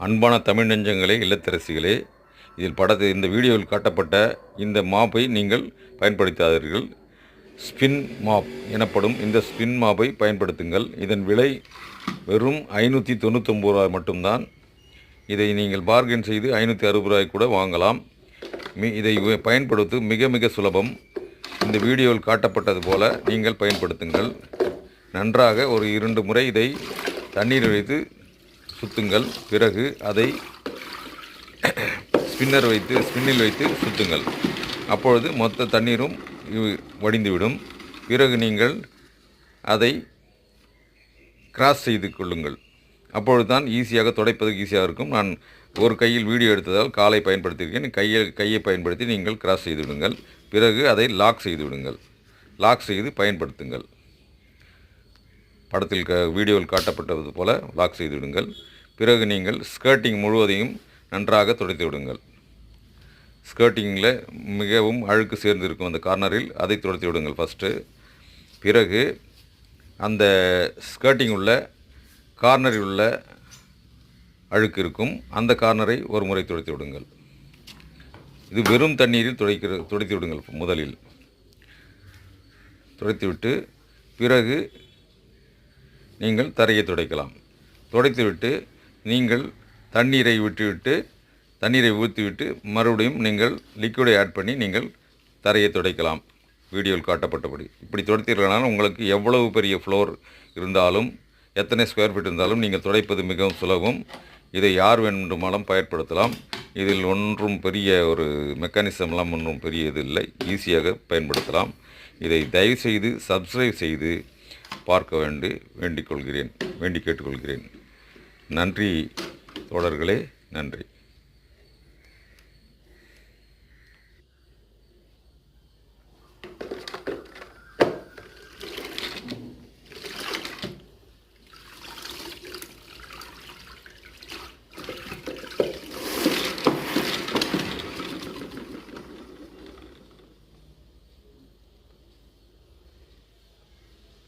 அன்பான தமிழ் நெஞ்சங்களே, இல்லத்தரசிகளே, இந்த வீடியோவில் காட்டப்பட்ட இந்த மாப்பை நீங்கள் பயன்படுத்தாதீர்கள். ஸ்பின் மாப் எனப்படும் இந்த ஸ்பின் மாப்பை பயன்படுத்துங்கள். இதன் விலை வெறும் 599 ரூபாய் மட்டும்தான். இதை நீங்கள் பார்கெயின் செய்து 560 ரூபாய் கூட வாங்கலாம். இதை பயன்படுத்த மிக மிக சுலபம். இந்த வீடியோவில் காட்டப்பட்டது போல நீங்கள் பயன்படுத்துங்கள். நன்றாக ஒரு 2 முறை இதை தண்ணீர் வைத்து சுத்துங்கள். பிறகு அதை ஸ்பின்னில் வைத்து சுத்துங்கள். அப்பொழுது மொத்த தண்ணீரும் வடிந்துவிடும். பிறகு நீங்கள் அதை கிராஸ் செய்து கொள்ளுங்கள். அப்பொழுது தான் ஈஸியாக துடைப்பதற்கு ஈஸியாக இருக்கும். நான் ஒரு கையில் வீடியோ எடுத்ததால் காலை பயன்படுத்தியிருக்கேன். கையை பயன்படுத்தி நீங்கள் கிராஸ் செய்து விடுங்கள். பிறகு அதை லாக் செய்து விடுங்கள். லாக் செய்து பயன்படுத்துங்கள். படத்தில் வீடியோவில் காட்டப்பட்டது போல லாக் செய்து விடுங்கள். பிறகு நீங்கள் ஸ்கர்ட்டிங் முழுவதையும் நன்றாக துடைத்து விடுங்கள். ஸ்கர்ட்டிங்கில் மிகவும் அழுக்கு சேர்ந்திருக்கும் அந்த கார்னரில் அதை துடைத்து விடுங்கள் ஃபஸ்ட்டு. பிறகு அந்த ஸ்கர்ட்டிங் உள்ள கார்னரில் உள்ள அழுக்கு இருக்கும், அந்த கார்னரை ஒரு முறை துடைத்து விடுங்கள். இது வெறும் தண்ணீரில் துடைத்து விடுங்கள். முதலில் துடைத்துவிட்டு பிறகு நீங்கள் தரையை துடைக்கலாம். துடைத்துவிட்டு நீங்கள் தண்ணீரை ஊற்றிவிட்டு மறுபடியும் நீங்கள் லிக்விடை ஆட் பண்ணி நீங்கள் தரையை துடைக்கலாம். வீடியோவில் காட்டப்பட்டபடி இப்படி துடைத்தீர்களானால் உங்களுக்கு எவ்வளவு பெரிய ஃப்ளோர் இருந்தாலும், எத்தனை ஸ்கொயர் ஃபீட் இருந்தாலும் நீங்கள் துடைப்பது மிகவும் சுலபம். இதை யார் வேண்டுமானாலும் பயன்படுத்தலாம். இதில் ஒன்றும் பெரிய ஒரு மெக்கானிசம்லாம் ஒன்றும் பெரிய இது இல்லை. ஈஸியாக பயன்படுத்தலாம். இதை தயவுசெய்து சப்ஸ்கிரைப் செய்து பார்க்க வேண்டி கேட்டுக்கொள்கிறேன். நன்றி தோழர்களே, நன்றி.